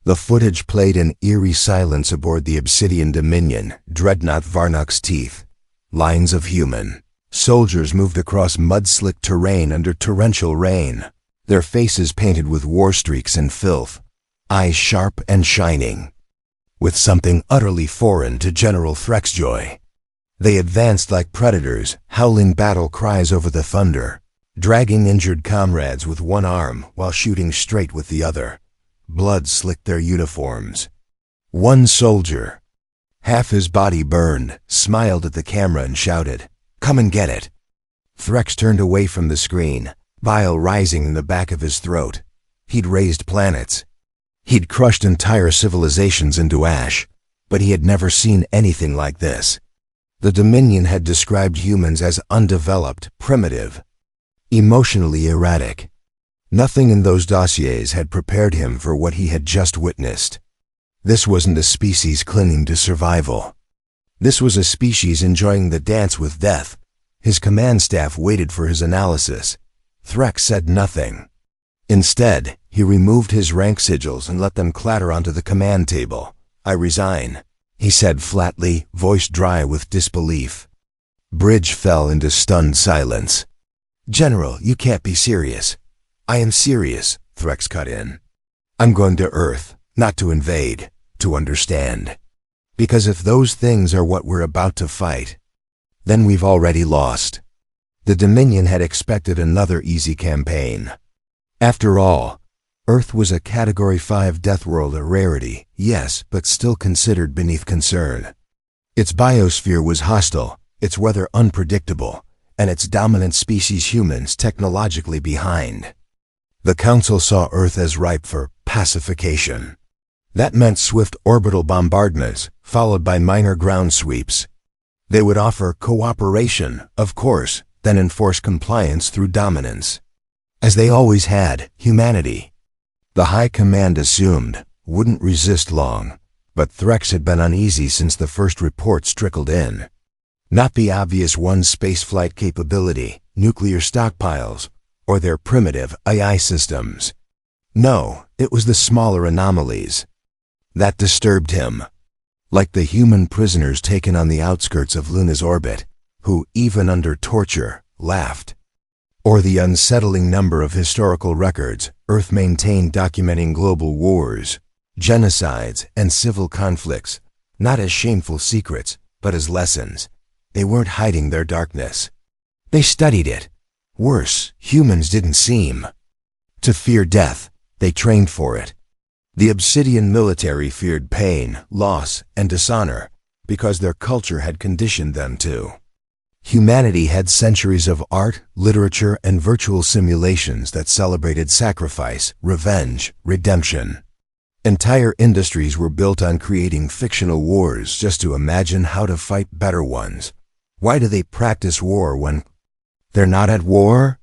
The footage played in eerie silence aboard the Obsidian Dominion, Dreadnought Varnok's teeth. Lines of human soldiers moved across mud-slick terrain under torrential rain, their faces painted with war streaks and filth, eyes sharp and shining, with something utterly foreign to General Threxjoy. They advanced like predators, howling battle cries over the thunder, dragging injured comrades with one arm while shooting straight with the other. Blood slicked their uniforms. One soldier, half his body burned, smiled at the camera and shouted, "Come and get it." Threx turned away from the screen, bile rising in the back of his throat. He'd raised planets. He'd crushed entire civilizations into ash, but he had never seen anything like this. The Dominion had described humans as undeveloped, primitive, emotionally erratic. Nothing in those dossiers had prepared him for what he had just witnessed. This wasn't a species clinging to survival. This was a species enjoying the dance with death. His command staff waited for his analysis. Threx said nothing. Instead, he removed his rank sigils and let them clatter onto the command table. "I resign," he said flatly, voice dry with disbelief. Bridge fell into stunned silence. "General, you can't be serious." "I am serious," Threx cut in. "I'm going to Earth, not to invade, to understand. Because if those things are what we're about to fight, then we've already lost." The Dominion had expected another easy campaign. After all, Earth was a Category 5 death world, a rarity, yes, but still considered beneath concern. Its biosphere was hostile, its weather unpredictable, and its dominant species, humans, technologically behind. The Council saw Earth as ripe for pacification. That meant swift orbital bombardments, followed by minor ground sweeps. They would offer cooperation, of course, then enforce compliance through dominance. As they always had, humanity, the High Command assumed, wouldn't resist long, but Threx had been uneasy since the first reports trickled in. Not the obvious ones: spaceflight capability, nuclear stockpiles, or their primitive AI systems. No, it was the smaller anomalies. That disturbed him. Like the human prisoners taken on the outskirts of Luna's orbit, who, even under torture, laughed. Or the unsettling number of historical records Earth maintained documenting global wars, genocides, and civil conflicts, not as shameful secrets, but as lessons. They weren't hiding their darkness. They studied it. Worse, humans didn't seem to fear death. They trained for it. The Obsidian military feared pain, loss, and dishonor because their culture had conditioned them to. Humanity had centuries of art, literature, and virtual simulations that celebrated sacrifice, revenge, redemption. Entire industries were built on creating fictional wars just to imagine how to fight better ones. Why do they practice war when they're not at war?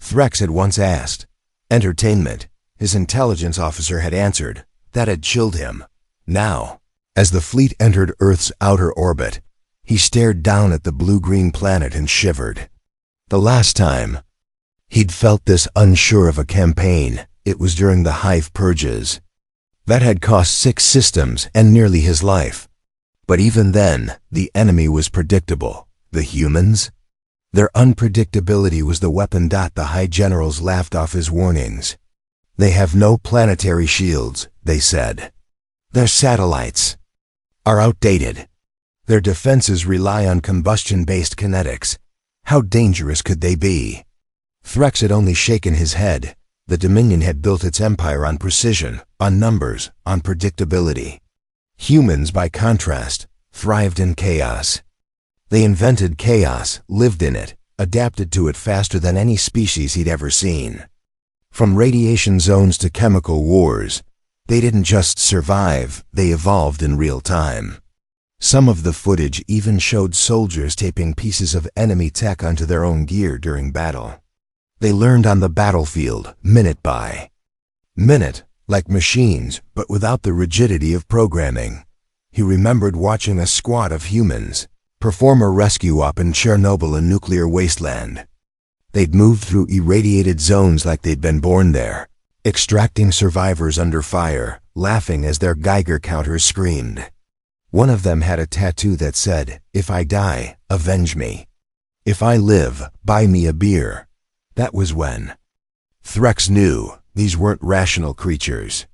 Threx had once asked. Entertainment, his intelligence officer had answered. That had chilled him. Now, as the fleet entered Earth's outer orbit, he stared down at the blue-green planet and shivered. The last time he'd felt this unsure of a campaign, it was during the Hive purges. That had cost 6 systems and nearly his life. But even then, the enemy was predictable. The humans? Their unpredictability was the weapon. The High Generals laughed off his warnings. They have no planetary shields, they said. Their satellites are outdated. Their defenses rely on combustion-based kinetics. How dangerous could they be? Threx had only shaken his head. The Dominion had built its empire on precision, on numbers, on predictability. Humans, by contrast, thrived in chaos. They invented chaos, lived in it, adapted to it faster than any species he'd ever seen. From radiation zones to chemical wars, they didn't just survive, they evolved in real time. Some of the footage even showed soldiers taping pieces of enemy tech onto their own gear during battle. They learned on the battlefield, minute by minute, like machines, but without the rigidity of programming. He remembered watching a squad of humans perform a rescue op in Chernobyl, a nuclear wasteland. They'd moved through irradiated zones like they'd been born there, extracting survivors under fire, laughing as their Geiger counters screamed. One of them had a tattoo that said, "If I die, avenge me. If I live, buy me a beer." That was when Threx knew these weren't rational creatures.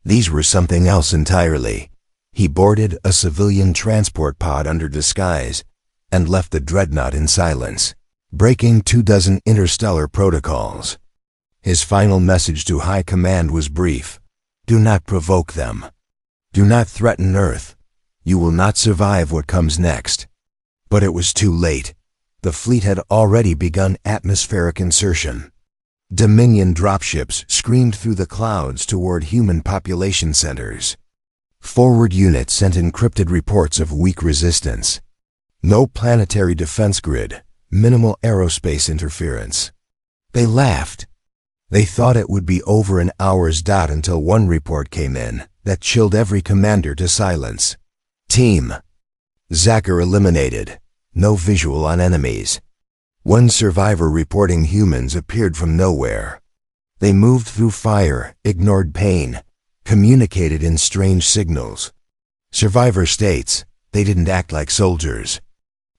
These were something else entirely. He boarded a civilian transport pod under disguise and left the dreadnought in silence, breaking 24 interstellar protocols. His final message to High Command was brief: do not provoke them. Do not threaten Earth. You will not survive what comes next. But it was too late. The fleet had already begun atmospheric insertion. Dominion dropships screamed through the clouds toward human population centers. Forward units sent encrypted reports of weak resistance. No planetary defense grid, minimal aerospace interference. They laughed. They thought it would be over an hour's dot until one report came in that chilled every commander to silence. Team Zacher eliminated. No visual on enemies. One survivor reporting humans appeared from nowhere. They moved through fire, ignored pain, communicated in strange signals. Survivor states they didn't act like soldiers.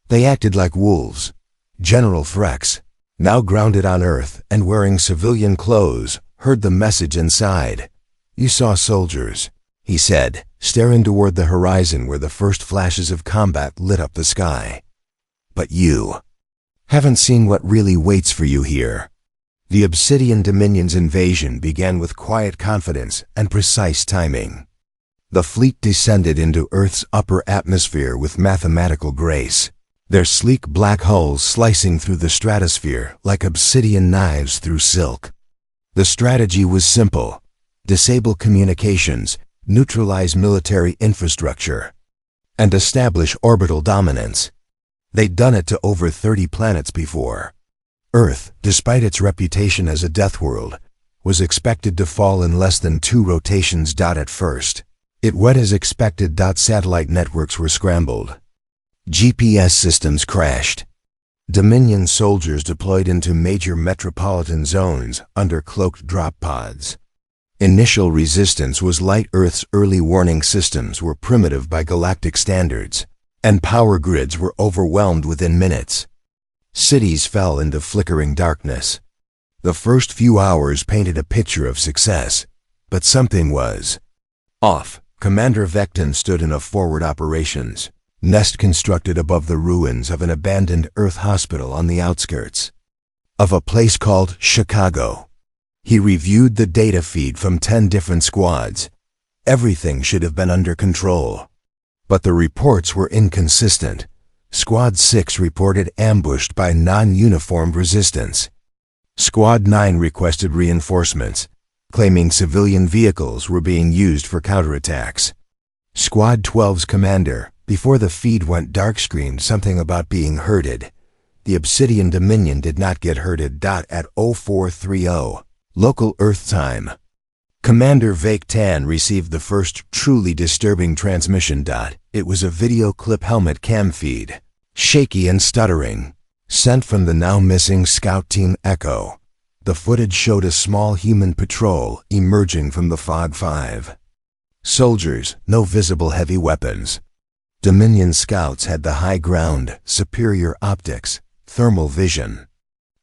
They acted like wolves. General Threx, now grounded on Earth and wearing civilian clothes, heard the message inside. "You saw soldiers," he said, staring toward the horizon where the first flashes of combat lit up the sky. "But you haven't seen what really waits for you here." The Obsidian Dominion's invasion began with quiet confidence and precise timing. The fleet descended into Earth's upper atmosphere with mathematical grace, their sleek black hulls slicing through the stratosphere like obsidian knives through silk. The strategy was simple: disable communications, neutralize military infrastructure, and establish orbital dominance. They'd done it to over 30 planets before. Earth, despite its reputation as a death world, was expected to fall in less than 2 rotations. At first, it went as expected. Satellite networks were scrambled. GPS systems crashed. Dominion soldiers deployed into major metropolitan zones under cloaked drop pods. Initial resistance was light. Earth's early warning systems were primitive by galactic standards, and power grids were overwhelmed within minutes. Cities fell into flickering darkness. The first few hours painted a picture of success, but something was off. Commander Vecton stood in a forward operations nest constructed above the ruins of an abandoned Earth hospital on the outskirts of a place called Chicago. He reviewed the data feed from 10 different squads. Everything should have been under control, but the reports were inconsistent. Squad 6 reported ambushed by non-uniformed resistance. Squad 9 requested reinforcements, claiming civilian vehicles were being used for counterattacks. Squad 12's commander, before the feed went dark, screamed something about being herded. The Obsidian Dominion did not get herded. At 0430 local Earth time, Commander Vake-Tan received the first truly disturbing transmission. It was a video clip helmet cam feed, shaky and stuttering, sent from the now missing scout team Echo. The footage showed a small human patrol emerging from the Fog 5. Soldiers, no visible heavy weapons. Dominion scouts had the high ground, superior optics, thermal vision.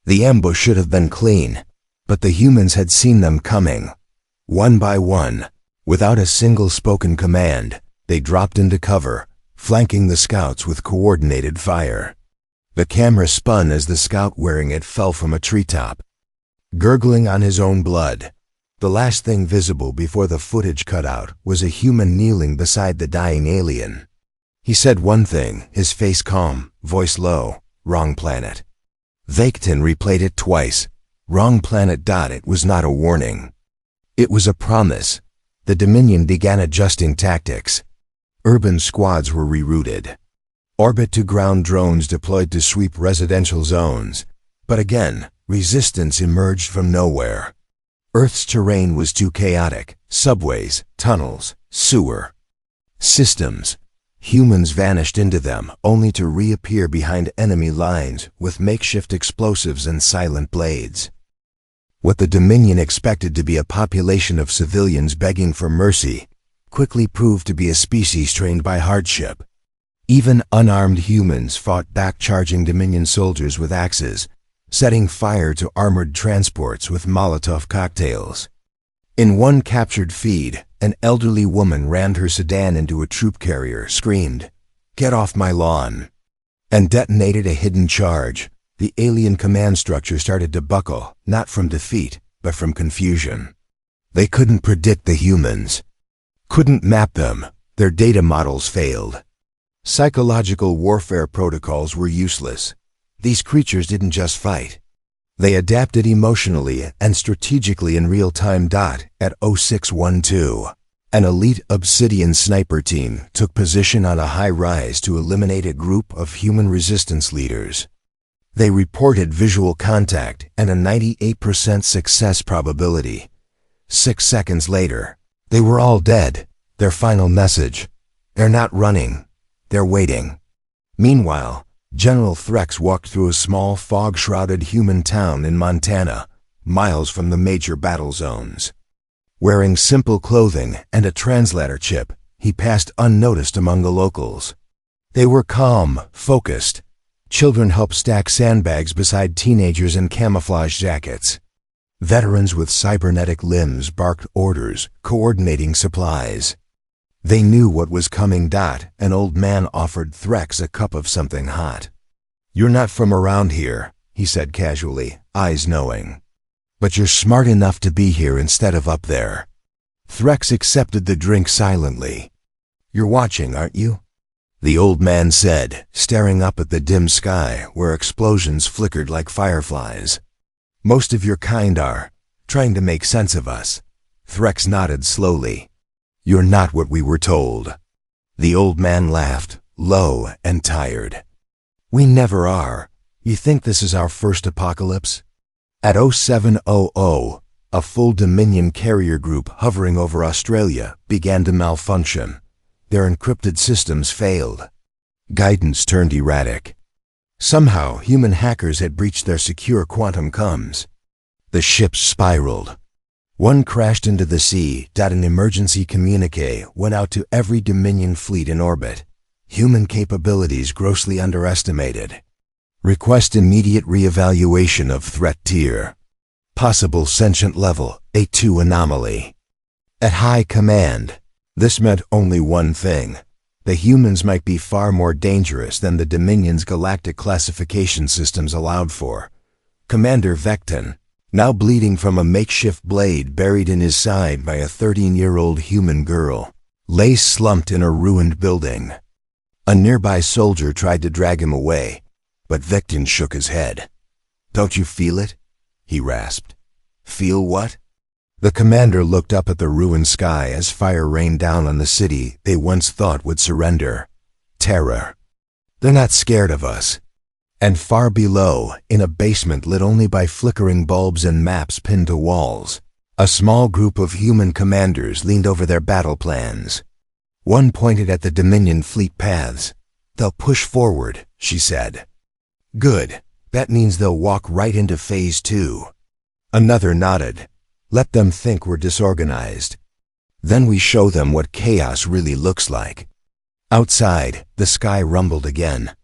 The ambush should have been clean, but the humans had seen them coming. One by one, without a single spoken command, they dropped into cover, flanking the scouts with coordinated fire. The camera spun as the scout wearing it fell from a treetop, gurgling on his own blood. The last thing visible before the footage cut out was a human kneeling beside the dying alien. He said one thing, his face calm, voice low: "Wrong planet." Vacton replayed it twice. "Wrong planet." It was not a warning. It was a promise. The Dominion began adjusting tactics. Urban squads were rerouted. Orbit-to-ground drones deployed to sweep residential zones. But again, resistance emerged from nowhere. Earth's terrain was too chaotic. Subways, tunnels, sewer systems. Humans vanished into them, only to reappear behind enemy lines with makeshift explosives and silent blades. What the Dominion expected to be a population of civilians begging for mercy quickly proved to be a species trained by hardship. Even unarmed humans fought back, charging Dominion soldiers with axes, setting fire to armored transports with Molotov cocktails. In one captured feed, an elderly woman rammed her sedan into a troop carrier, screamed, "Get off my lawn," and detonated a hidden charge. The alien command structure started to buckle, not from defeat, but from confusion. They couldn't predict the humans, couldn't map them, their data models failed. Psychological warfare protocols were useless. These creatures didn't just fight. They adapted emotionally and strategically in real time. At 0612, an elite Obsidian sniper team took position on a high rise to eliminate a group of human resistance leaders. They reported visual contact and a 98% success probability. 6 seconds later, they were all dead. Their final message: they're not running, they're waiting. Meanwhile, General Threx walked through a small fog-shrouded human town in Montana, miles from the major battle zones. Wearing simple clothing and a translator chip, he passed unnoticed among the locals. They were calm, focused. Children helped stack sandbags beside teenagers in camouflage jackets. Veterans with cybernetic limbs barked orders, coordinating supplies. They knew what was coming. An old man offered Threx a cup of something hot. "You're not from around here," he said casually, eyes knowing. "But you're smart enough to be here instead of up there." Threx accepted the drink silently. "You're watching, aren't you?" the old man said, staring up at the dim sky where explosions flickered like fireflies. "Most of your kind are, trying to make sense of us." Threx nodded slowly. "You're not what we were told." The old man laughed, low and tired. "We never are. You think this is our first apocalypse?" At 0700, a full Dominion carrier group hovering over Australia began to malfunction. Their encrypted systems failed. Guidance turned erratic. Somehow, human hackers had breached their secure quantum comms. The ships spiraled. One crashed into the sea. An emergency communique went out to every Dominion fleet in orbit. Human capabilities grossly underestimated. Request immediate reevaluation of threat tier. Possible sentient level, A2 anomaly. At high command, this meant only one thing. The humans might be far more dangerous than the Dominion's galactic classification systems allowed for. Commander Vecton, now bleeding from a makeshift blade buried in his side by a 13-year-old human girl, lay slumped in a ruined building. A nearby soldier tried to drag him away, but Vecton shook his head. "Don't you feel it?" he rasped. "Feel what?" The commander looked up at the ruined sky as fire rained down on the city they once thought would surrender. Terror. "They're not scared of us." And far below, in a basement lit only by flickering bulbs and maps pinned to walls, a small group of human commanders leaned over their battle plans. One pointed at the Dominion fleet paths. "They'll push forward," she said. "Good. That means they'll walk right into Phase 2. Another nodded. "Let them think we're disorganized. Then we show them what chaos really looks like." Outside, the sky rumbled again.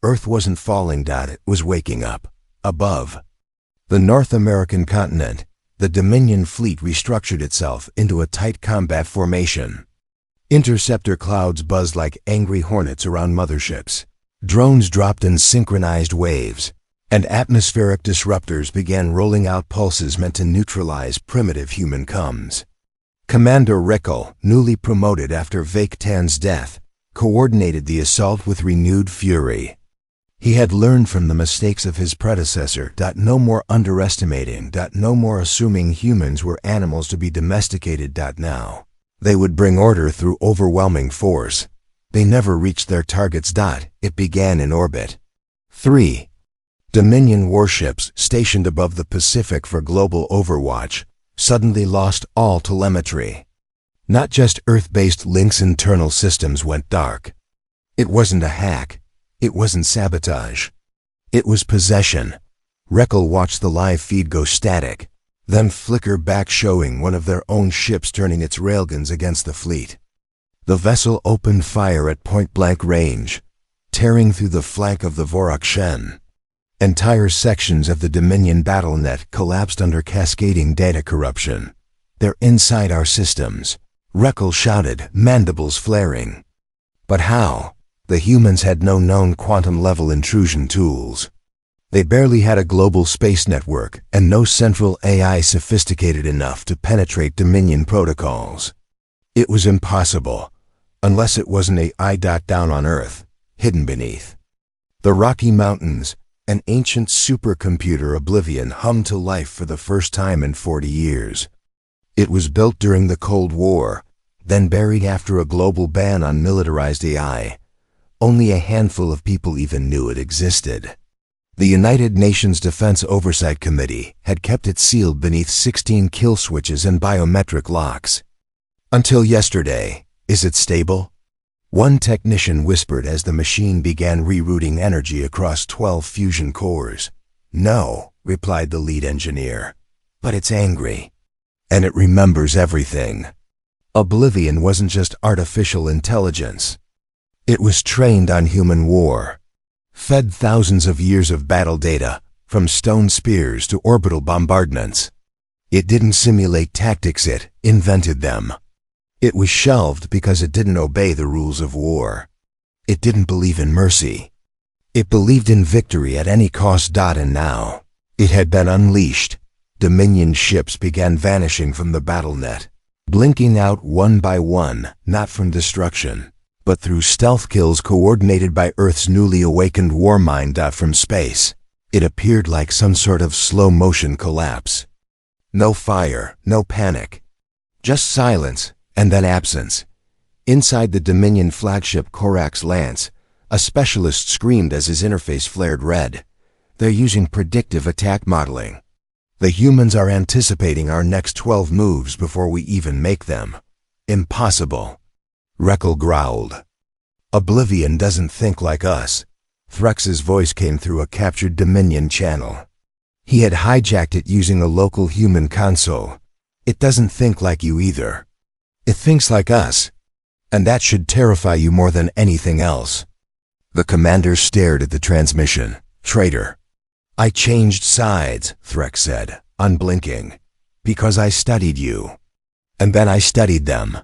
Earth wasn't falling. It was waking up. Above the North American continent, the Dominion fleet restructured itself into a tight combat formation. Interceptor clouds buzzed like angry hornets around motherships. Drones dropped in synchronized waves, and atmospheric disruptors began rolling out pulses meant to neutralize primitive human comms. Commander Rickel, newly promoted after Vectan's death, coordinated the assault with renewed fury. He had learned from the mistakes of his predecessor. No more underestimating. No more assuming humans were animals to be domesticated. Now, they would bring order through overwhelming force. They never reached their targets. It began in orbit. 3. Dominion warships stationed above the Pacific for global overwatch suddenly lost all telemetry. Not just Earth-based Link's internal systems went dark. It wasn't a hack. It wasn't sabotage. It was possession. Reckel watched the live feed go static. then flicker back, showing one of their own ships turning its railguns against the fleet. The vessel opened fire at point-blank range, tearing through the flank of the Vorok Shen. Entire sections of the Dominion battle net collapsed under cascading data corruption. "They're inside our systems," Reckle shouted, mandibles flaring. But how? The humans had no known quantum-level intrusion tools. They barely had a global space network and no central AI sophisticated enough to penetrate Dominion protocols. It was impossible, unless it was an AI down on Earth, hidden beneath the Rocky Mountains. An ancient supercomputer Oblivion hummed to life for the first time in 40 years. It was built during the Cold War, then buried after a global ban on militarized AI. Only a handful of people even knew it existed. The United Nations Defense Oversight Committee had kept it sealed beneath 16 kill switches and biometric locks. Until yesterday. "Is it stable?" one technician whispered as the machine began rerouting energy across 12 fusion cores. "No," replied the lead engineer, "but it's angry. And it remembers everything." Oblivion wasn't just artificial intelligence. It was trained on human war, fed thousands of years of battle data, from stone spears to orbital bombardments. It didn't simulate tactics, it invented them. It was shelved because it didn't obey the rules of war. It didn't believe in mercy. It believed in victory at any cost. And now, it had been unleashed. Dominion ships began vanishing from the battle net, blinking out one by one, not from destruction, but through stealth kills coordinated by Earth's newly awakened war mind. From space, it appeared like some sort of slow-motion collapse. No fire, no panic, just silence. And then absence. Inside the Dominion flagship Corax Lance, a specialist screamed as his interface flared red. "They're using predictive attack modeling. The humans are anticipating our next 12 moves before we even make them." "Impossible," Reckle growled. "Oblivion doesn't think like us." Threx's voice came through a captured Dominion channel. He had hijacked it using a local human console. "It doesn't think like you either. It thinks like us. And that should terrify you more than anything else." The commander stared at the transmission. "Traitor." "I changed sides," Threx said, unblinking, "because I studied you. And then I studied them.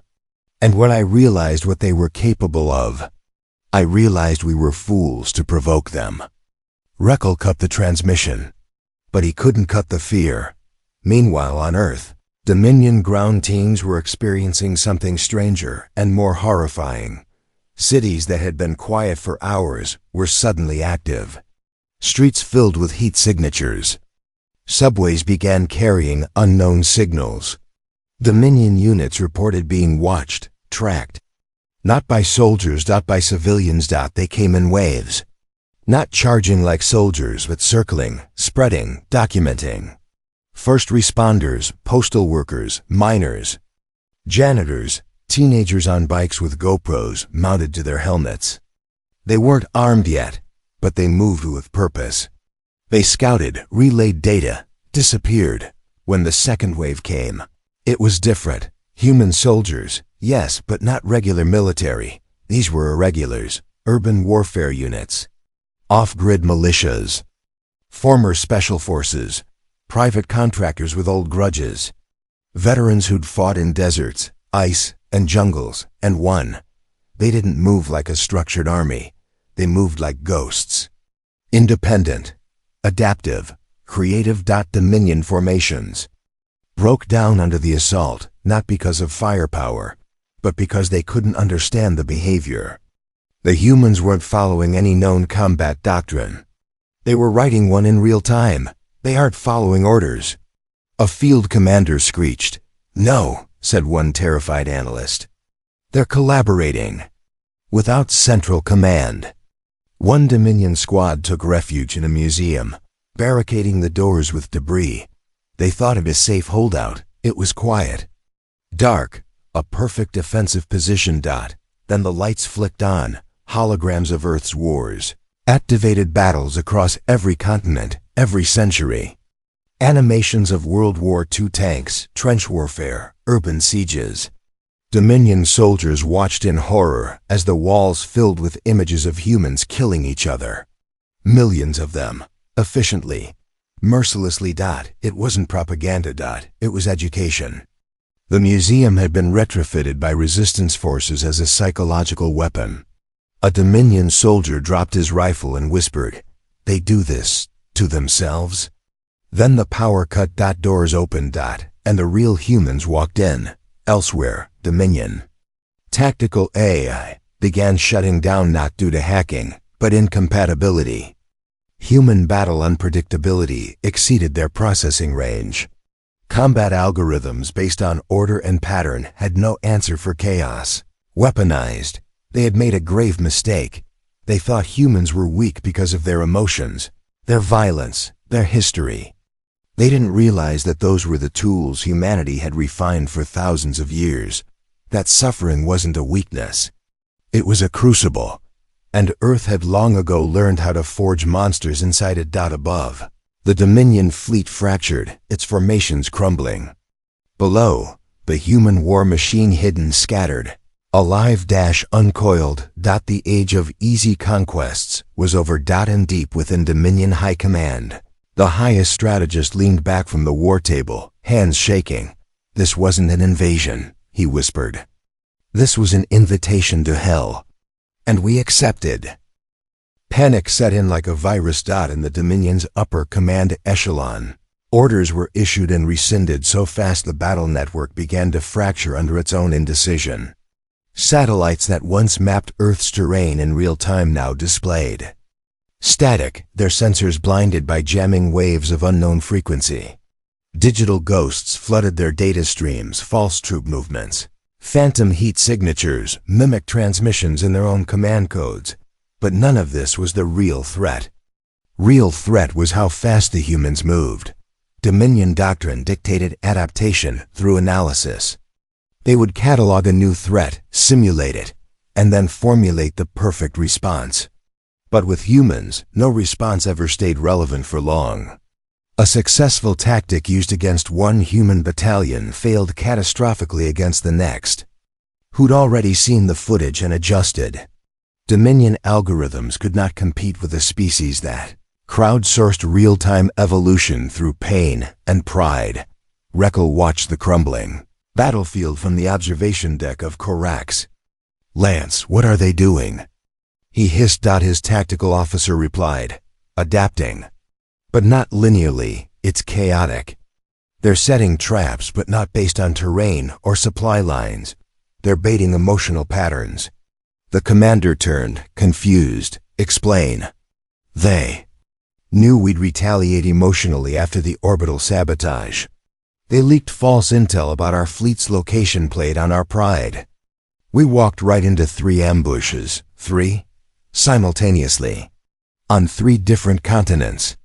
And when I realized what they were capable of, I realized we were fools to provoke them." Reckle cut the transmission, but he couldn't cut the fear. Meanwhile, on Earth, Dominion ground teams were experiencing something stranger and more horrifying. Cities that had been quiet for hours were suddenly active. Streets filled with heat signatures. Subways began carrying unknown signals. Dominion units reported being watched, tracked. Not by soldiers, by civilians. They came in waves. Not charging like soldiers, but circling, spreading, documenting. First responders, postal workers, miners, janitors, teenagers on bikes with GoPros mounted to their helmets. They weren't armed yet, but they moved with purpose. They scouted, relayed data, disappeared. When the second wave came, it was different. Human soldiers, yes, but not regular military. These were irregulars, urban warfare units, off-grid militias, former special forces, private contractors with old grudges, veterans who'd fought in deserts, ice, and jungles, and won. They didn't move like a structured army. They moved like ghosts. Independent, adaptive, creative. Dominion formations broke down under the assault, not because of firepower, but because they couldn't understand the behavior. The humans weren't following any known combat doctrine. They were writing one in real time. They aren't following orders. A field commander screeched. "No," said one terrified analyst. "They're collaborating. Without central command." One Dominion squad took refuge in a museum, barricading the doors with debris. They thought it a safe holdout. It was quiet, dark, a perfect defensive position. Then the lights flicked on, holograms of Earth's wars, activated battles across every continent, every century. Animations of World War II tanks, trench warfare, urban sieges. Dominion soldiers watched in horror as the walls filled with images of humans killing each other. Millions of them, efficiently, mercilessly. It wasn't propaganda. It was education. The museum had been retrofitted by resistance forces as a psychological weapon. A Dominion soldier dropped his rifle and whispered, "They do this to themselves?" Then the power cut. Doors opened. And the real humans walked in. Elsewhere, Dominion. Tactical AI began shutting down, not due to hacking, but incompatibility. Human battle unpredictability exceeded their processing range. Combat algorithms based on order and pattern had no answer for chaos. Weaponized, they had made a grave mistake. They thought humans were weak because of their emotions, their violence, their history. They didn't realize that those were the tools humanity had refined for thousands of years. That suffering wasn't a weakness. It was a crucible. And Earth had long ago learned how to forge monsters inside it. Above, the Dominion fleet fractured, its formations crumbling. Below, the human war machine hidden, scattered, alive, uncoiled. The age of easy conquests was over. And deep within Dominion High Command, the highest strategist leaned back from the war table, hands shaking. "This wasn't an invasion," he whispered. "This was an invitation to hell. And we accepted." Panic set in like a virus. In the Dominion's upper command echelon, orders were issued and rescinded so fast the battle network began to fracture under its own indecision. Satellites that once mapped Earth's terrain in real time now displayed static, their sensors blinded by jamming waves of unknown frequency. Digital ghosts flooded their data streams, false troop movements, phantom heat signatures, mimic transmissions in their own command codes. But none of this was the real threat. Real threat was how fast the humans moved. Dominion doctrine dictated adaptation through analysis. They would catalog a new threat, simulate it, and then formulate the perfect response. But with humans, no response ever stayed relevant for long. A successful tactic used against one human battalion failed catastrophically against the next. Who'd already seen the footage and adjusted. Dominion algorithms could not compete with a species that crowdsourced real-time evolution through pain and pride. Reckle watched the crumbling battlefield from the observation deck of Corax. "Lance, what are they doing?" he hissed. His tactical officer replied, "Adapting. But not linearly, it's chaotic. They're setting traps, but not based on terrain or supply lines. They're baiting emotional patterns." The commander turned, confused. "Explain." "They knew we'd retaliate emotionally after the orbital sabotage. They leaked false intel about our fleet's location, played on our pride. We walked right into 3 ambushes, 3, simultaneously, on 3 different continents.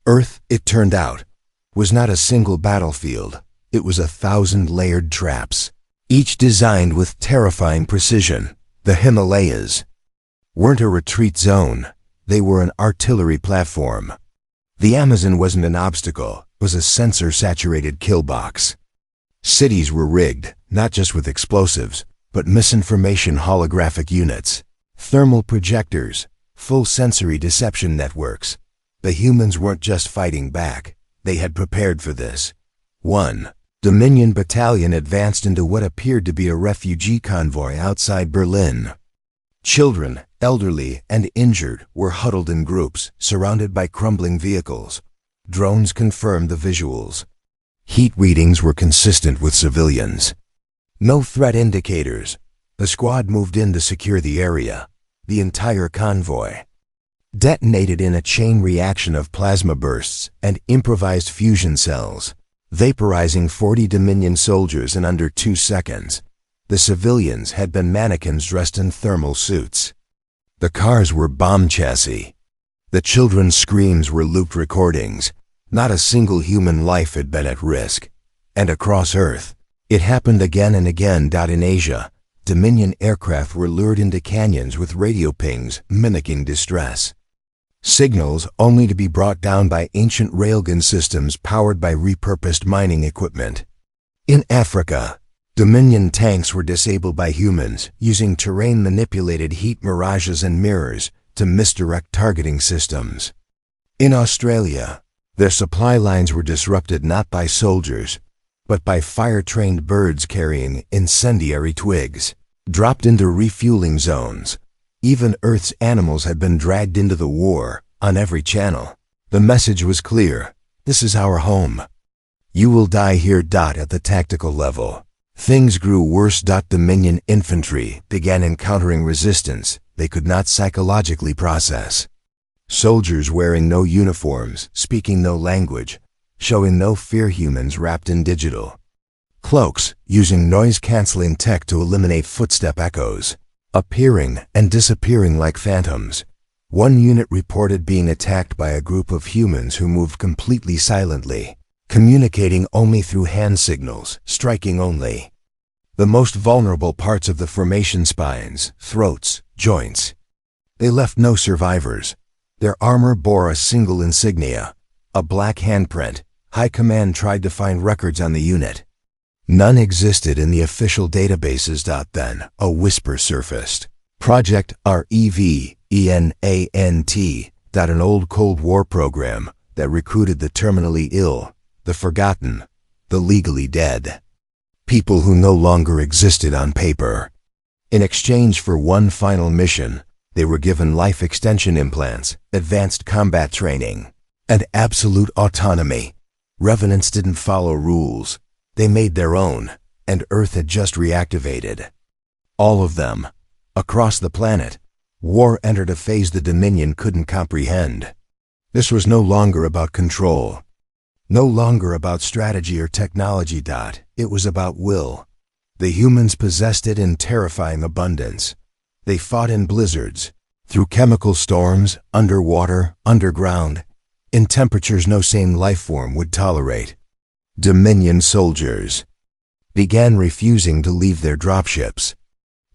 Earth, it turned out, was not a single battlefield. It was 1,000 layered traps, each designed with terrifying precision. The Himalayas weren't a retreat zone. They were an artillery platform. The Amazon wasn't an obstacle, it was a sensor-saturated kill box. Cities were rigged, not just with explosives, but misinformation holographic units, thermal projectors, full sensory deception networks. The humans weren't just fighting back, they had prepared for this. 1 Dominion battalion advanced into what appeared to be a refugee convoy outside Berlin. Children, elderly, and injured were huddled in groups, surrounded by crumbling vehicles. Drones confirmed the visuals. Heat readings were consistent with civilians. No threat indicators. The squad moved in to secure the area. The entire convoy detonated in a chain reaction of plasma bursts and improvised fusion cells, vaporizing 40 Dominion soldiers in under 2 seconds. The civilians had been mannequins dressed in thermal suits. The cars were bomb chassis. The children's screams were looped recordings. Not a single human life had been at risk. And across Earth, it happened again and again. In Asia, Dominion aircraft were lured into canyons with radio pings mimicking distress. Signals only to be brought down by ancient railgun systems powered by repurposed mining equipment. In Africa, Dominion tanks were disabled by humans using terrain-manipulated heat mirages and mirrors to misdirect targeting systems. In Australia, their supply lines were disrupted not by soldiers, but by fire-trained birds carrying incendiary twigs, dropped into refueling zones. Even Earth's animals had been dragged into the war on every channel. The message was clear: this is our home. You will die here. At the tactical level, things grew worse. Dominion infantry began encountering resistance they could not psychologically process. Soldiers wearing no uniforms, speaking no language, showing no fear. Humans wrapped in digital cloaks, using noise-canceling tech to eliminate footstep echoes, appearing and disappearing like phantoms. One unit reported being attacked by a group of humans who moved completely silently, communicating only through hand signals, striking only the most vulnerable parts of the formation: spines, throats, joints. They left no survivors. Their armor bore a single insignia, a black handprint. High Command tried to find records on the unit. None existed in the official databases. Then a whisper surfaced. Project REVENANT, an old Cold War program that recruited the terminally ill, the forgotten, the legally dead. People who no longer existed on paper. In exchange for one final mission, they were given life extension implants, advanced combat training, and absolute autonomy. Revenants didn't follow rules. They made their own, and Earth had just reactivated. All of them. Across the planet, war entered a phase the Dominion couldn't comprehend. This was no longer about control. No longer about strategy or technology. It was about will. The humans possessed it in terrifying abundance. They fought in blizzards, through chemical storms, underwater, underground, in temperatures no sane life form would tolerate. Dominion soldiers began refusing to leave their dropships.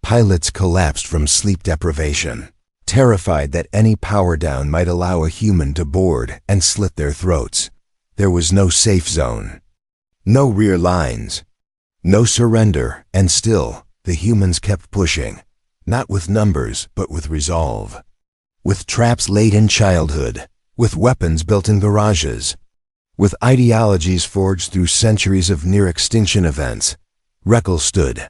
Pilots collapsed from sleep deprivation, terrified that any power down might allow a human to board and slit their throats. There was no safe zone, no rear lines, no surrender, and still, the humans kept pushing, not with numbers, but with resolve. With traps laid in childhood, with weapons built in garages, with ideologies forged through centuries of near-extinction events, Reckle stood.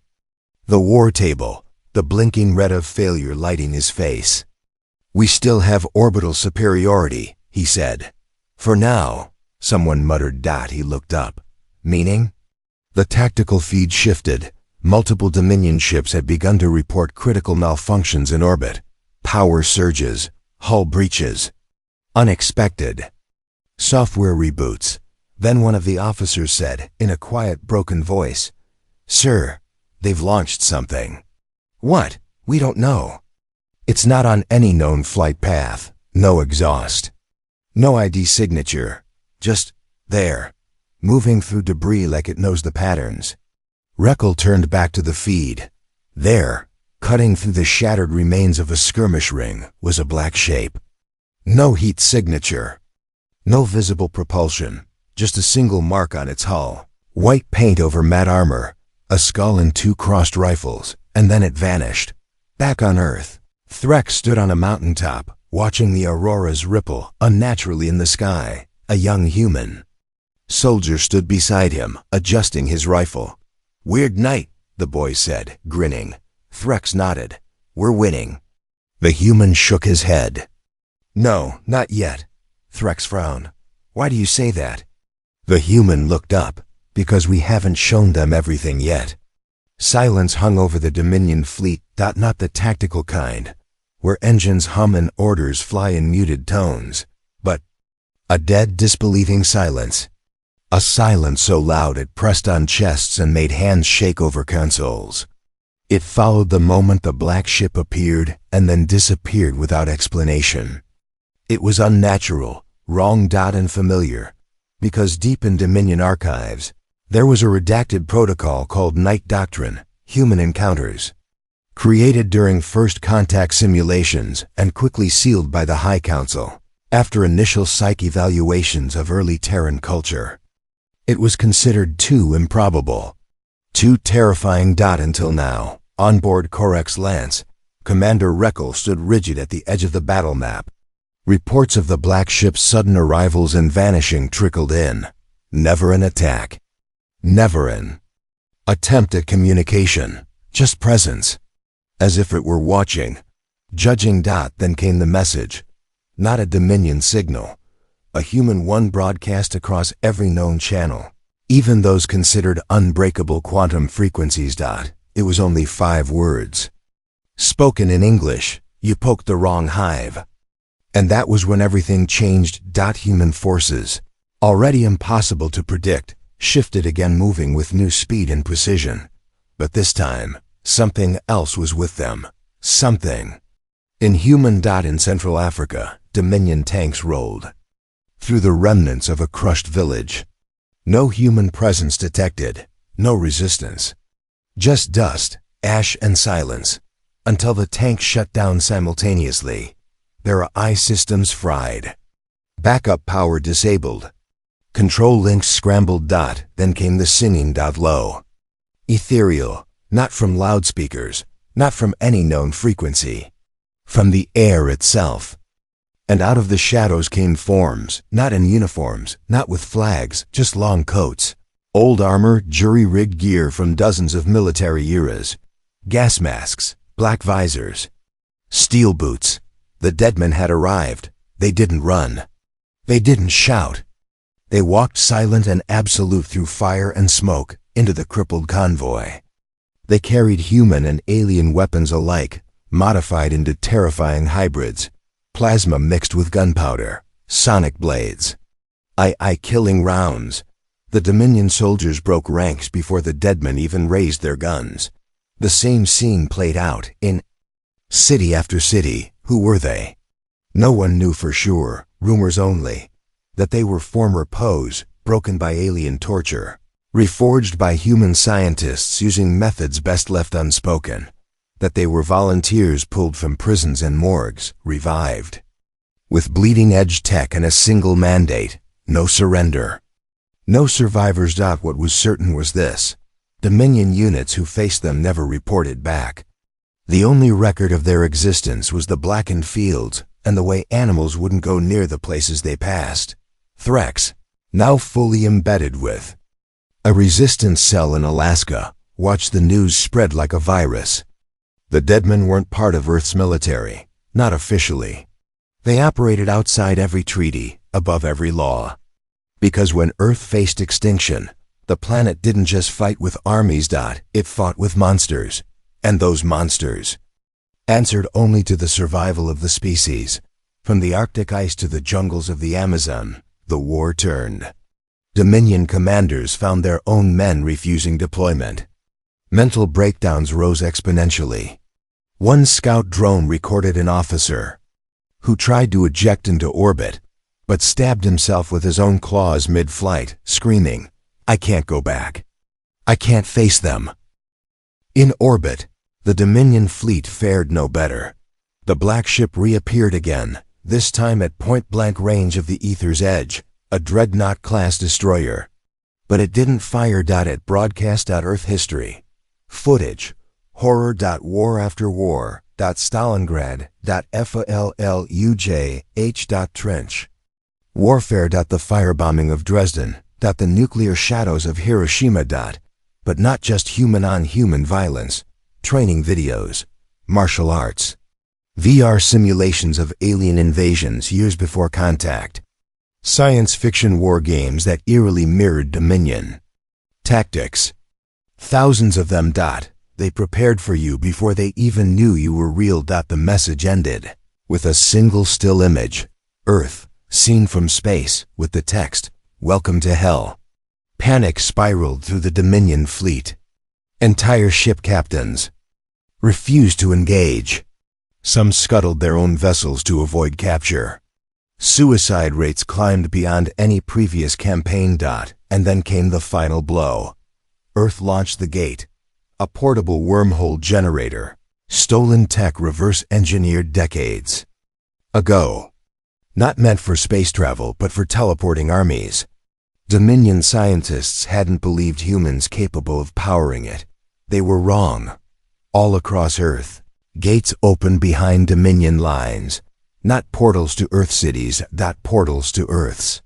The war table, the blinking red of failure lighting his face. "We still have orbital superiority," he said. "For now," someone muttered. He looked up. Meaning? The tactical feed shifted. Multiple Dominion ships had begun to report critical malfunctions in orbit. Power surges, hull breaches. Unexpected. Software reboots. Then one of the officers said, in a quiet, broken voice, "Sir, they've launched something." "What? We don't know." "It's not on any known flight path. No exhaust. No ID signature. Just there, moving through debris like it knows the patterns." Reckle turned back to the feed. There, cutting through the shattered remains of a skirmish ring, was a black shape. No heat signature. No visible propulsion. Just a single mark on its hull. White paint over matte armor. A skull and two crossed rifles. And then it vanished. Back on Earth, Threx stood on a mountaintop, watching the auroras ripple unnaturally in the sky. A young human. Soldier stood beside him, adjusting his rifle. "Weird night," the boy said, grinning. Threx nodded. "We're winning." The human shook his head. "No, not yet." Threx frowned. "Why do you say that?" The human looked up. "Because we haven't shown them everything yet." Silence hung over the Dominion fleet, not the tactical kind, where engines hum and orders fly in muted tones, but a dead, disbelieving silence. A silence so loud it pressed on chests and made hands shake over consoles. It followed the moment the black ship appeared and then disappeared without explanation. It was unnatural, wrong, and familiar, because deep in Dominion archives, there was a redacted protocol called Night Doctrine, Human Encounters, created during first contact simulations and quickly sealed by the High Council. After initial psych evaluations of early Terran culture, it was considered too improbable, too terrifying. Until now, on board Corex Lance, Commander Reckel stood rigid at the edge of the battle map. Reports of the black ship's sudden arrivals and vanishing trickled in. Never an attack. Never an attempt at communication. Just presence. As if it were watching, judging. Then came the message. Not a Dominion signal. A human one broadcast across every known channel. Even those considered unbreakable quantum frequencies. It was only 5 words. Spoken in English, you poked the wrong hive. And that was when everything changed. Human forces, already impossible to predict, shifted again, moving with new speed and precision. But this time, something else was with them. Something inhuman. In Central Africa, Dominion tanks rolled through the remnants of a crushed village. No human presence detected, no resistance. Just dust, ash, and silence, until the tanks shut down simultaneously. Their eye systems fried. Backup power disabled. Control links scrambled. Then came the singing. Low. Ethereal, not from loudspeakers, not from any known frequency. From the air itself. And out of the shadows came forms, not in uniforms, not with flags, just long coats. Old armor, jury-rigged gear from dozens of military eras. Gas masks, black visors. Steel boots. The deadmen had arrived. They didn't run. They didn't shout. They walked silent and absolute through fire and smoke into the crippled convoy. They carried human and alien weapons alike, modified into terrifying hybrids. Plasma mixed with gunpowder, sonic blades. Killing rounds. The Dominion soldiers broke ranks before the deadmen even raised their guns. The same scene played out in city after city. Who were they? No one knew for sure, rumors only. That they were former POs, broken by alien torture, reforged by human scientists using methods best left unspoken. That they were volunteers pulled from prisons and morgues, revived. With bleeding-edge tech and a single mandate: no surrender. No survivors. What was certain was this: Dominion units who faced them never reported back. The only record of their existence was the blackened fields and the way animals wouldn't go near the places they passed. Threx, now fully embedded with a resistance cell in Alaska, watched the news spread like a virus. The deadmen weren't part of Earth's military, not officially. They operated outside every treaty, above every law. Because when Earth faced extinction, the planet didn't just fight with armies. It fought with monsters. And those monsters answered only to the survival of the species. From the Arctic ice to the jungles of the Amazon, the war turned. Dominion commanders found their own men refusing deployment. Mental breakdowns rose exponentially. One scout drone recorded an officer who tried to eject into orbit, but stabbed himself with his own claws mid-flight, screaming, "I can't go back. I can't face them." In orbit, the Dominion fleet fared no better. The black ship reappeared again, this time at point-blank range of the ether's edge, a Dreadnought-class destroyer. But it didn't fire. It broadcast. Earth history. Footage. Horror. War after war. Stalingrad. FALLUJH. Trench. Warfare. The firebombing of Dresden. The nuclear shadows of Hiroshima. But not just human-on-human violence. Training videos. Martial arts. VR simulations of alien invasions years before contact. Science fiction war games that eerily mirrored Dominion. Tactics. Thousands of them. They prepared for you before they even knew you were real. The message ended with a single still image. Earth, seen from space, with the text, "Welcome to Hell." Panic spiraled through the Dominion fleet. Entire ship captains refused to engage. Some scuttled their own vessels to avoid capture. Suicide rates climbed beyond any previous campaign. And then came the final blow. Earth launched the Gate, a portable wormhole generator, stolen tech reverse-engineered decades ago. Not meant for space travel, but for teleporting armies. Dominion scientists hadn't believed humans capable of powering it. They were wrong. All across Earth, gates opened behind Dominion lines. Not portals to Earth cities, portals to Earths.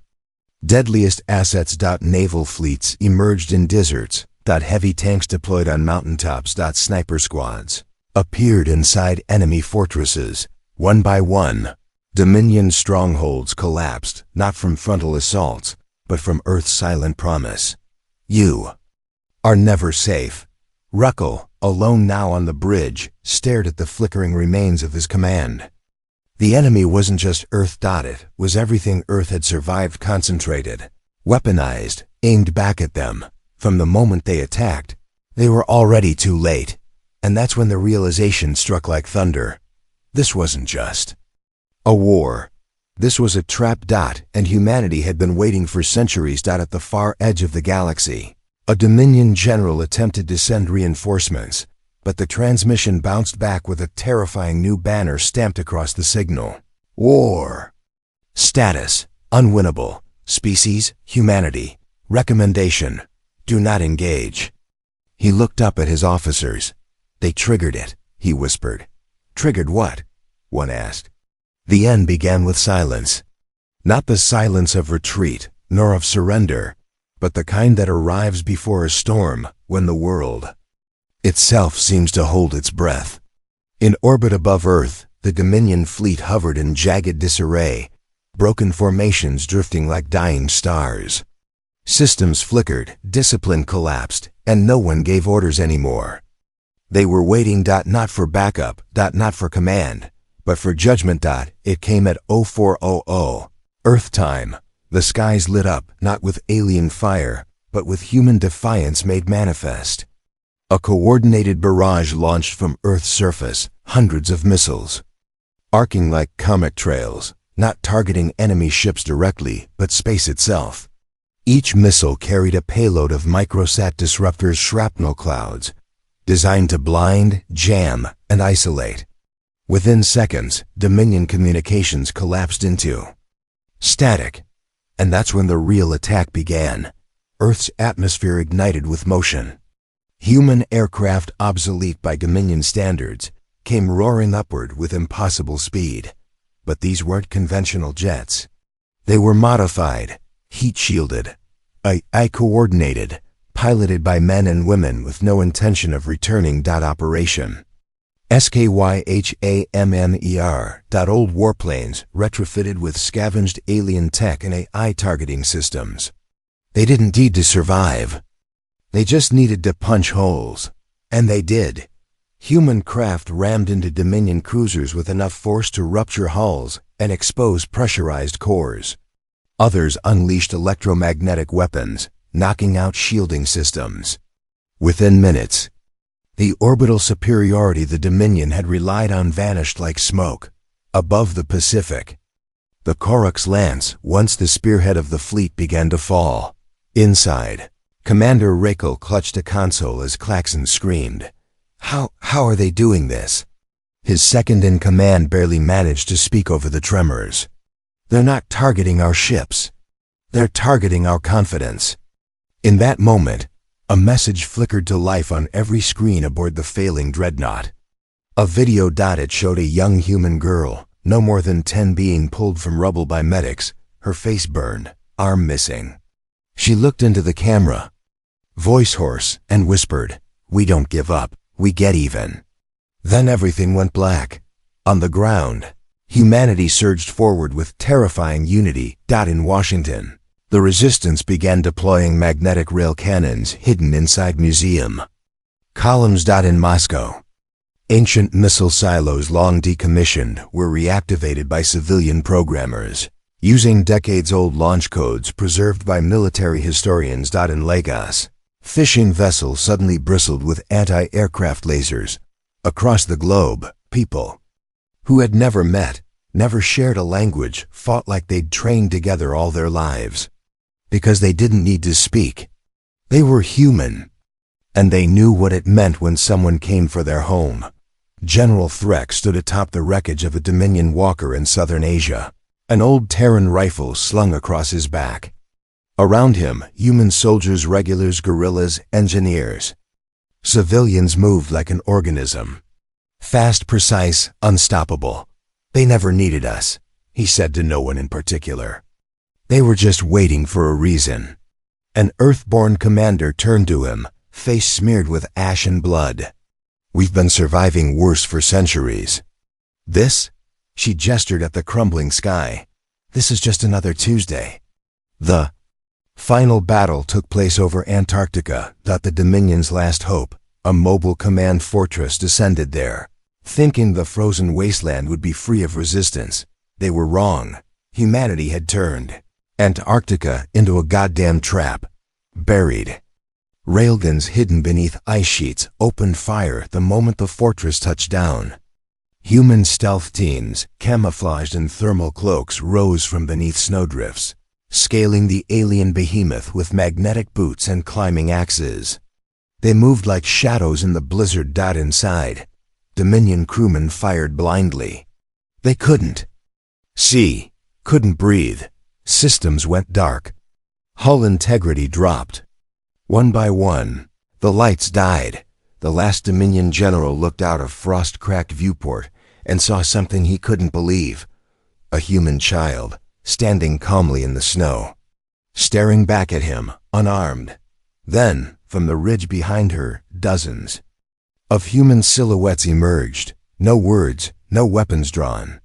Deadliest assets. Naval fleets emerged in deserts. Heavy tanks deployed on mountaintops. Sniper squads appeared inside enemy fortresses. One by one, Dominion strongholds collapsed, not from frontal assaults, but from Earth's silent promise. You are never safe. Ruckel, alone now on the bridge, stared at the flickering remains of his command. The enemy wasn't just Earth. It was everything Earth had survived, concentrated, weaponized, aimed back at them. From the moment they attacked, they were already too late. And that's when the realization struck like thunder. This wasn't just a war. This was a trap. And humanity had been waiting for centuries. At the far edge of the galaxy, a Dominion general attempted to send reinforcements, but the transmission bounced back with a terrifying new banner stamped across the signal. War. Status: unwinnable. Species: humanity. Recommendation: do not engage. He looked up at his officers. They triggered it, he whispered. Triggered what? One asked. The end began with silence. Not the silence of retreat, nor of surrender, but the kind that arrives before a storm, when the world itself seems to hold its breath. In orbit above Earth, the Dominion fleet hovered in jagged disarray, broken formations drifting like dying stars. Systems flickered, discipline collapsed, and no one gave orders anymore. They were waiting. Not for backup, not for command, but for judgment. It came at 0400 Earth time. The skies lit up, not with alien fire, but with human defiance made manifest. A coordinated barrage launched from Earth's surface, hundreds of missiles, arcing like comet trails, not targeting enemy ships directly, but space itself. Each missile carried a payload of microsat disruptors, shrapnel clouds, designed to blind, jam, and isolate. Within seconds, Dominion communications collapsed into static. And that's when the real attack began. Earth's atmosphere ignited with motion. Human aircraft, obsolete by Dominion standards, came roaring upward with impossible speed. But these weren't conventional jets. They were modified, heat-shielded, coordinated, piloted by men and women with no intention of returning. Operation SkyHFY. Old warplanes retrofitted with scavenged alien tech and AI targeting systems. They didn't need to survive. They just needed to punch holes. And they did. Human craft rammed into Dominion cruisers with enough force to rupture hulls and expose pressurized cores. Others unleashed electromagnetic weapons, knocking out shielding systems. Within minutes, the orbital superiority the Dominion had relied on vanished like smoke. Above the Pacific, the Korux Lance, once the spearhead of the fleet, began to fall. Inside, Commander Rakel clutched a console as Klaxon screamed, How are they doing this?" His second-in-command barely managed to speak over the tremors. "They're not targeting our ships. They're targeting our confidence." In that moment, a message flickered to life on every screen aboard the failing dreadnought. A video. It showed a young human girl, no more than 10, being pulled from rubble by medics, her face burned, arm missing. She looked into the camera, voice hoarse, and whispered, "We don't give up, we get even." Then everything went black. On the ground, humanity surged forward with terrifying unity. In Washington, the resistance began deploying magnetic rail cannons hidden inside museum columns. In Moscow, ancient missile silos long decommissioned were reactivated by civilian programmers, using decades-old launch codes preserved by military historians. In Lagos, fishing vessels suddenly bristled with anti-aircraft lasers. Across the globe, people who had never met, never shared a language, fought like they'd trained together all their lives. Because they didn't need to speak. They were human. And they knew what it meant when someone came for their home. General Threck stood atop the wreckage of a Dominion walker in southern Asia. an old Terran rifle slung across his back. Around him, human soldiers, regulars, guerrillas, engineers. Civilians moved like an organism. Fast, precise, unstoppable. They never needed us, he said to no one in particular. They were just waiting for a reason. An Earthborn commander turned to him, face smeared with ash and blood. We've been surviving worse for centuries. This? She gestured at the crumbling sky. This is just another Tuesday. The final battle took place over Antarctica. The Dominion's last hope, a mobile command fortress, descended there. Thinking the frozen wasteland would be free of resistance, they were wrong. Humanity had turned Antarctica into a goddamn trap. Buried. Railguns hidden beneath ice sheets opened fire the moment the fortress touched down. Human stealth teams, camouflaged in thermal cloaks, rose from beneath snowdrifts, scaling the alien behemoth with magnetic boots and climbing axes. They moved like shadows in the blizzard. Inside, Dominion crewmen fired blindly. They couldn't see, couldn't breathe. Systems went dark. Hull integrity dropped. One by one, the lights died. The last Dominion general looked out a frost-cracked viewport and saw something he couldn't believe. A human child, standing calmly in the snow, staring back at him, unarmed. Then, from the ridge behind her, dozens of human silhouettes emerged. No words, no weapons drawn.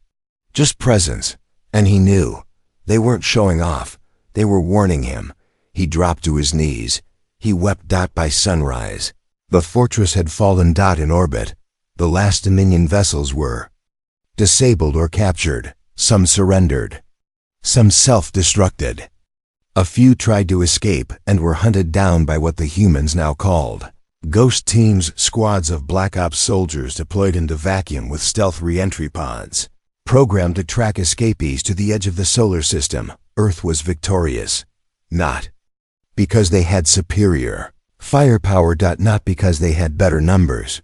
Just presence. And he knew. They weren't showing off. They were warning him. He dropped to his knees. He wept. By sunrise, the fortress had fallen. In orbit, the last Dominion vessels were disabled or captured. Some surrendered. Some self-destructed. A few tried to escape and were hunted down by what the humans now called ghost teams, squads of Black Ops soldiers deployed into vacuum with stealth re-entry pods, programmed to track escapees to the edge of the solar system. Earth was victorious. Not because they had superior firepower. Not because they had better numbers,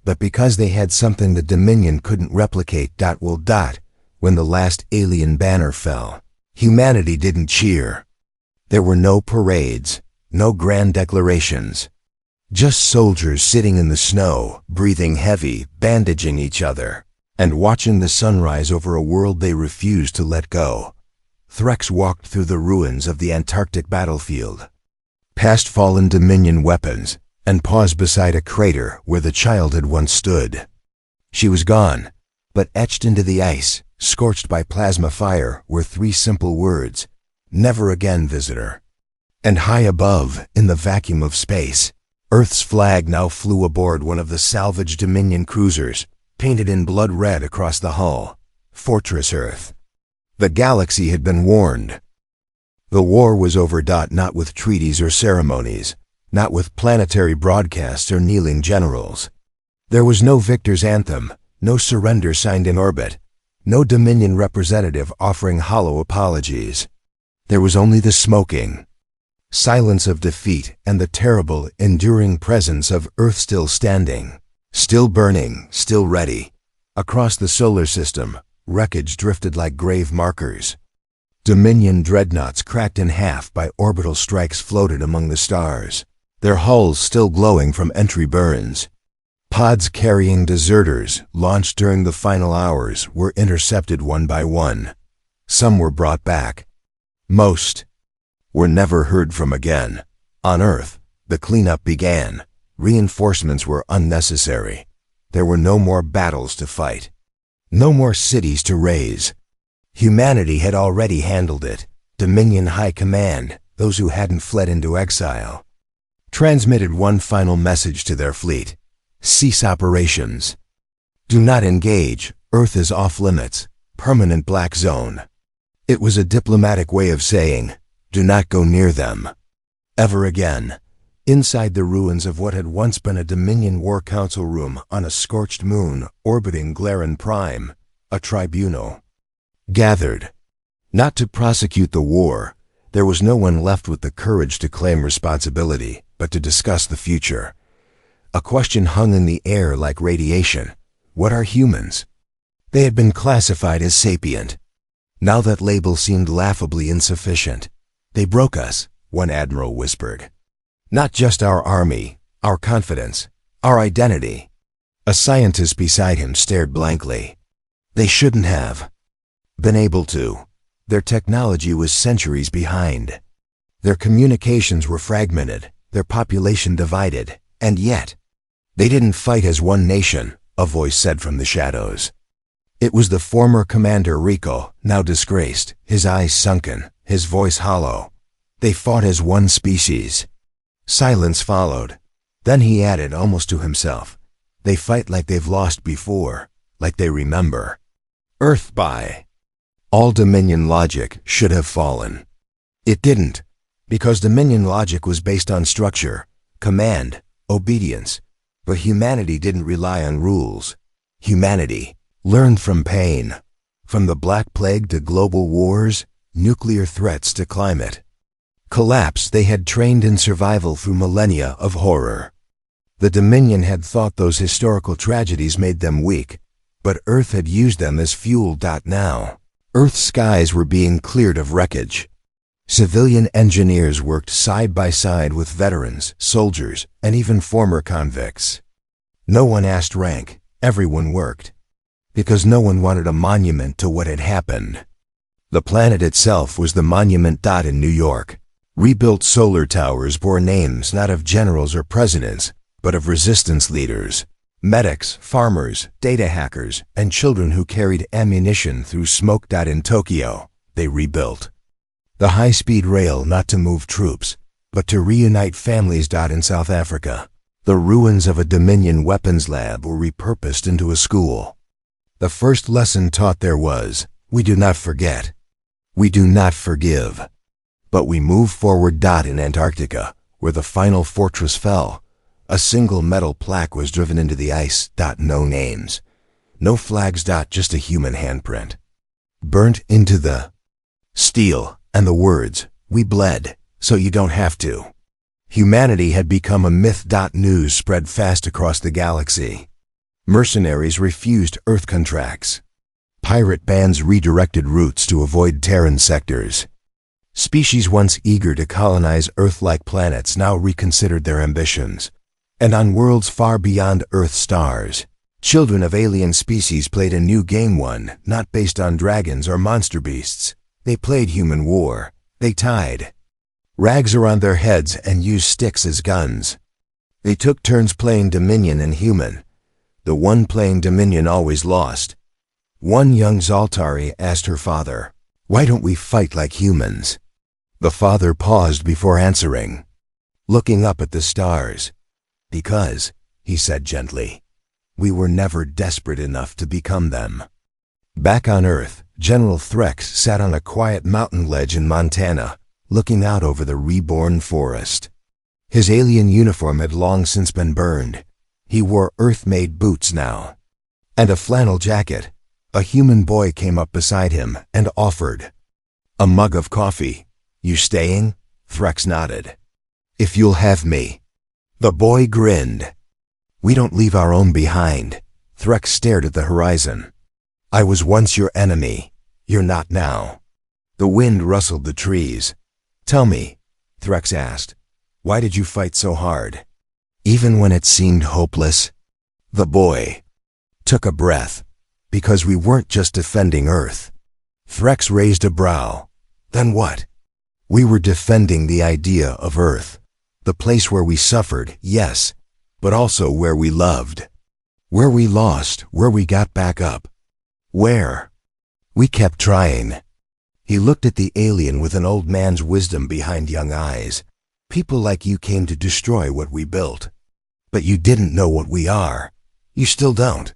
but because they had something the Dominion couldn't replicate. When the last alien banner fell, humanity didn't cheer. There were no parades, no grand declarations. Just soldiers sitting in the snow, breathing heavy, bandaging each other, and watching the sunrise over a world they refused to let go. Threx walked through the ruins of the Antarctic battlefield, past fallen Dominion weapons, and paused beside a crater where the child had once stood. She was gone, but etched into the ice, scorched by plasma fire, were three simple words: never again, visitor. And high above, in the vacuum of space, Earth's flag now flew aboard one of the salvaged Dominion cruisers, painted in blood red across the hull. Fortress Earth. The galaxy had been warned. The war was over. Not with treaties or ceremonies, not with planetary broadcasts or kneeling generals. There was no victor's anthem, no surrender signed in orbit, no Dominion representative offering hollow apologies. There was only the smoking silence of defeat and the terrible, enduring presence of Earth still standing, still burning, still ready. Across the solar system, wreckage drifted like grave markers. Dominion dreadnoughts cracked in half by orbital strikes floated among the stars, their hulls still glowing from entry burns. Pods carrying deserters, launched during the final hours, were intercepted one by one. Some were brought back. Most were never heard from again. On Earth, the cleanup began. Reinforcements were unnecessary. There were no more battles to fight. No more cities to raise. Humanity had already handled it. Dominion High Command, those who hadn't fled into exile, transmitted one final message to their fleet: cease operations. Do not engage. Earth is off limits. Permanent black zone. It was a diplomatic way of saying, do not go near them ever again. Inside the ruins of what had once been a Dominion War Council room on a scorched moon orbiting Glaran Prime, a tribunal gathered. Not to prosecute the war, there was no one left with the courage to claim responsibility, but to discuss the future. A question hung in the air like radiation. What are humans? They had been classified as sapient. Now that label seemed laughably insufficient. They broke us, one admiral whispered. Not just our army, our confidence, our identity. A scientist beside him stared blankly. They shouldn't have been able to. Their technology was centuries behind. Their communications were fragmented, their population divided, and yet, they didn't fight as one nation, a voice said from the shadows. It was the former commander Rico, now disgraced, his eyes sunken, his voice hollow. They fought as one species. Silence followed. Then he added almost to himself, they fight like they've lost before, like they remember. Earth by. All Dominion logic should have fallen. It didn't, because Dominion logic was based on structure, command, obedience, but humanity didn't rely on rules. Humanity learned from pain, from the Black Plague to global wars, nuclear threats to climate collapse. They had trained in survival through millennia of horror. The Dominion had thought those historical tragedies made them weak, but Earth had used them as fuel. Now, Earth's skies were being cleared of wreckage. Civilian engineers worked side by side with veterans, soldiers, and even former convicts. No one asked rank, everyone worked. Because no one wanted a monument to what had happened. The planet itself was the monument. In New York, rebuilt solar towers bore names not of generals or presidents, but of resistance leaders, medics, farmers, data hackers, and children who carried ammunition through smoke. In Tokyo, they rebuilt the high-speed rail not to move troops, but to reunite families. In South Africa, the ruins of a Dominion weapons lab were repurposed into a school. The first lesson taught there was, we do not forget. We do not forgive. But we move forward. In Antarctica, where the final fortress fell, a single metal plaque was driven into the ice. No names. No flags. Just a human handprint. Burnt into the steel, and the words, we bled, so you don't have to. Humanity had become a myth. News spread fast across the galaxy. Mercenaries refused Earth contracts. Pirate bands redirected routes to avoid Terran sectors. Species once eager to colonize Earth-like planets now reconsidered their ambitions. And on worlds far beyond Earth's stars, children of alien species played a new game, one not based on dragons or monster beasts. They played human war. They tied rags around their heads and used sticks as guns. They took turns playing Dominion and human. The one playing Dominion always lost. One young Zaltari asked her father, why don't we fight like humans? The father paused before answering, looking up at the stars. Because, he said gently, we were never desperate enough to become them. Back on Earth, General Threx sat on a quiet mountain ledge in Montana, looking out over the reborn forest. His alien uniform had long since been burned. He wore Earth-made boots now, and a flannel jacket. A human boy came up beside him and offered a mug of coffee. You staying? Threx nodded. If you'll have me. The boy grinned. We don't leave our own behind. Threx stared at the horizon. I was once your enemy. You're not now. The wind rustled the trees. Tell me, Threx asked, why did you fight so hard? Even when it seemed hopeless? The boy took a breath. Because we weren't just defending Earth. Threx raised a brow. Then what? We were defending the idea of Earth. The place where we suffered, yes, but also where we loved. Where we lost, where we got back up. Where? We kept trying. He looked at the alien with an old man's wisdom behind young eyes. People like you came to destroy what we built. But you didn't know what we are. You still don't.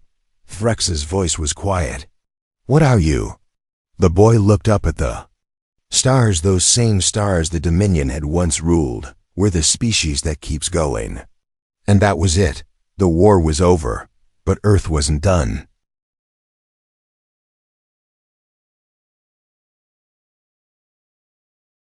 Threx's voice was quiet. What are you? The boy looked up at the stars. Those same stars the Dominion had once ruled. We're the species that keeps going. And that was it. The war was over, but Earth wasn't done.